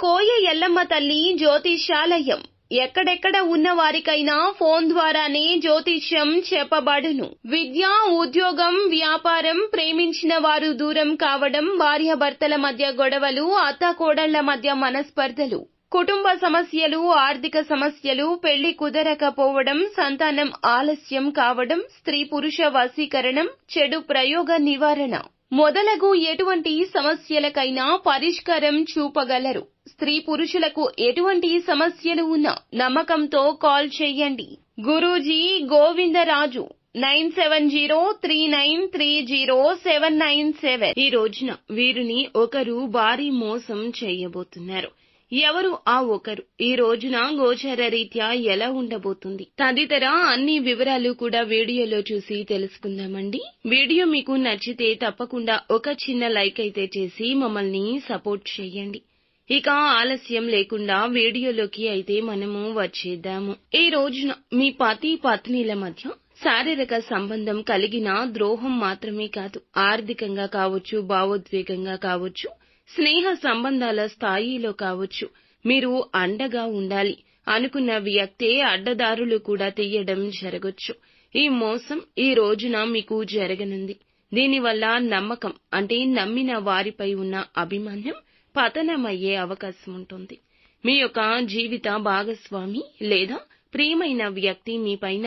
కోయ ఎల్లమ్మ తల్లి జ్యోతిష్యాలయం. ఎక్కడెక్కడ ఉన్న వారికైనా ఫోన్ ద్వారానే జ్యోతిష్యం చెప్పబడును. విద్య, ఉద్యోగం, వ్యాపారం, ప్రేమించిన వారు దూరం కావడం, భార్యాభర్తల మధ్య గొడవలు, అత్తాకోడళ్ల మధ్య మనస్పర్ధలు, కుటుంబ సమస్యలు, ఆర్థిక సమస్యలు, పెళ్లి కుదరకపోవడం, సంతానం ఆలస్యం కావడం, స్త్రీ పురుష వశీకరణం, చెడు ప్రయోగ నివారణ మొదలగు ఎటువంటి సమస్యలకైనా పరిష్కారం చూపగలరు. స్త్రీ పురుషులకు ఎటువంటి సమస్యలు ఉన్నా నమ్మకంతో కాల్ చేయండి. గురూజీ గోవిందరాజు 9703930797. ఈ రోజున వీరిని ఒకరు భారీ మోసం చేయబోతున్నారు. ఎవరు ఆ ఒకరు? ఈ రోజున గోచార రీత్యా ఎలా ఉండబోతుంది తదితర అన్ని వివరాలు కూడా వీడియోలో చూసి తెలుసుకుందామండి. వీడియో మీకు నచ్చితే తప్పకుండా ఒక చిన్న లైక్ అయితే చేసి మమ్మల్ని సపోర్ట్ చేయండి. ఇక ఆలస్యం లేకుండా వీడియోలోకి అయితే మనము వచ్చేద్దాము. ఈ రోజున మీ పతి పత్నిల మధ్య శారీరక సంబంధం కలిగిన ద్రోహం మాత్రమే కాదు, ఆర్థికంగా కావచ్చు, భావోద్వేగంగా కావచ్చు, స్నేహ సంబంధాల స్థాయిలో కావచ్చు, మీరు అండగా ఉండాలి అనుకున్న వ్యక్తే అడ్డదారులు కూడా తీయడం జరగొచ్చు. ఈ మోసం ఈ రోజున మీకు జరగనుంది. దీనివల్ల నమ్మకం అంటే నమ్మిన వారిపై ఉన్న అభిమానం పతనమయ్యే అవకాశం ఉంటుంది. మీ యొక్క జీవిత భాగస్వామి లేదా ప్రియమైన వ్యక్తి మీపైన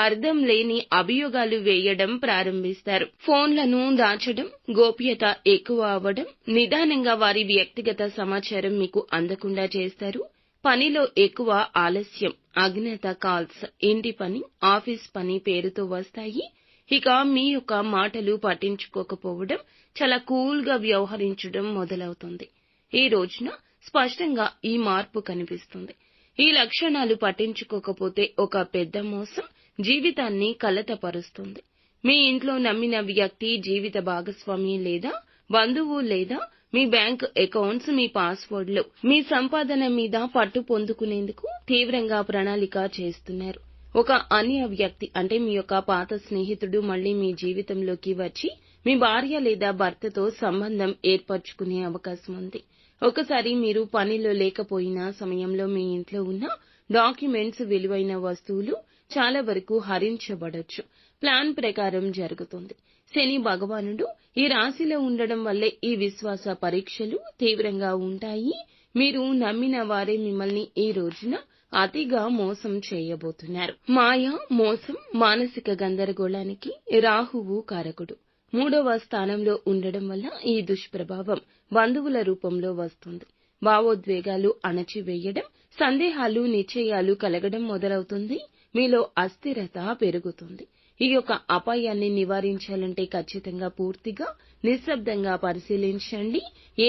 అర్థం లేని అభియోగాలు వేయడం ప్రారంభిస్తారు. ఫోన్లను దాచడం, గోప్యత ఎక్కువ అవ్వడం, నిదానంగా వారి వ్యక్తిగత సమాచారం మీకు అందకుండా చేస్తారు. పనిలో ఎక్కువ ఆలస్యం, అజ్ఞాత కాల్స్, ఇంటి పని, ఆఫీస్ పని పేరుతో వస్తాయి. ఇక మీ యొక్క మాటలు పట్టించుకోకపోవడం, చాలా కూల్గా వ్యవహరించడం మొదలవుతుంది. ఈ రోజున స్పష్టంగా ఈ మార్పు కనిపిస్తుంది. ఈ లక్షణాలు పట్టించుకోకపోతే ఒక పెద్ద మోసం జీవితాన్ని కలతపరుస్తుంది. మీ ఇంట్లో నమ్మిన వ్యక్తి, జీవిత భాగస్వామి లేదా బంధువు లేదా మీ బ్యాంక్ అకౌంట్స్, మీ పాస్వర్డ్లు మీ సంపాదన మీద పట్టు పొందుకునేందుకు తీవ్రంగా ప్రణాళిక చేస్తున్నారు. ఒక అన్య వ్యక్తి అంటే మీ యొక్క పాత స్నేహితుడు మళ్లీ మీ జీవితంలోకి వచ్చి మీ భార్య లేదా భర్తతో సంబంధం ఏర్పరచుకునే అవకాశం ఉంది. ఒకసారి మీరు పనిలో లేకపోయిన సమయంలో మీ ఇంట్లో ఉన్న డాక్యుమెంట్స్, విలువైన వస్తువులు చాలా వరకు హరించబడొచ్చు. ప్లాన్ ప్రకారం జరుగుతుంది. శని భగవానుడు ఈ రాశిలో ఉండడం వల్లే ఈ విశ్వాస పరీక్షలు తీవ్రంగా ఉంటాయి. మీరు నమ్మిన వారే మిమ్మల్ని ఈ రోజున అతిగా మోసం చేయబోతున్నారు. మాయ, మోసం, మానసిక గందరగోళానికి రాహువు కారకుడు. 3వ స్థానంలో ఉండడం వల్ల ఈ దుష్ప్రభావం బంధువుల రూపంలో వస్తుంది. భావోద్వేగాలు అణచివేయడం, సందేహాలు, నిశ్చయాలు కలగడం మొదలవుతుంది. మీలో అస్థిరత పెరుగుతుంది. ఈ యొక్క అపాయాన్ని నివారించాలంటే ఖచ్చితంగా పూర్తిగా నిశ్శబ్దంగా పరిశీలించండి.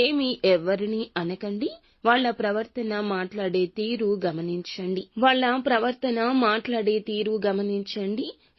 ఏమీ ఎవరిని అనకండి. వాళ్ల ప్రవర్తన, మాట్లాడే తీరు గమనించండి.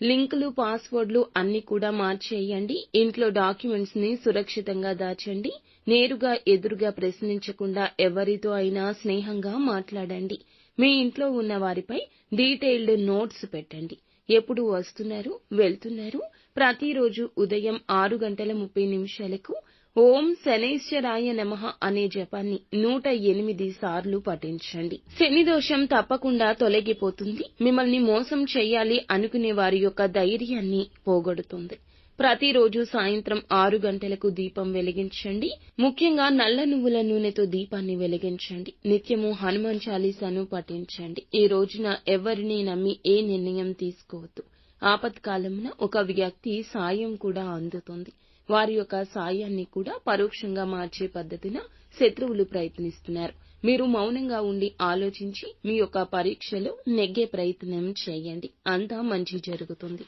లింకులు, పాస్వర్డ్లు అన్ని కూడా మార్చేయండి. ఇంట్లో డాక్యుమెంట్స్ ని సురక్షితంగా దాచండి. నేరుగా ఎదురుగా ప్రశ్నించకుండా ఎవరితో అయినా స్నేహంగా మాట్లాడండి. మీ ఇంట్లో ఉన్న వారిపై డీటెయిల్డ్ నోట్స్ పెట్టండి. ఎప్పుడు వస్తున్నారు, వెళ్తున్నారు, ప్రతిరోజు ఉదయం 6:30 ఓం శనైశ్వరాయ నమః అనే జపాన్ని 108 సార్లు పఠించండి. శని దోషం తప్పకుండా తొలగిపోతుంది. మిమ్మల్ని మోసం చెయ్యాలి అనుకునే వారి యొక్క ధైర్యాన్ని పోగొడుతుంది. ప్రతిరోజు సాయంత్రం 6 గంటలకు దీపం వెలిగించండి. ముఖ్యంగా నల్ల నువ్వుల నూనెతో దీపాన్ని వెలిగించండి. నిత్యము హనుమాన్ చాలీసాను పఠించండి. ఈ రోజున ఎవరిని నమ్మి ఏ నిర్ణయం తీసుకోవద్దు. ఆపత్కాలమున ఒక వ్యక్తి సాయం కూడా అందుతుంది. వారి యొక్క సాయాన్ని కూడా పరోక్షంగా మార్చే పద్ధతిన శత్రువులు ప్రయత్నిస్తున్నారు. మీరు మౌనంగా ఉండి ఆలోచించి మీ యొక్క పరీక్షలో నెగ్గే ప్రయత్నం చేయండి. అంతా మంచి జరుగుతుంది.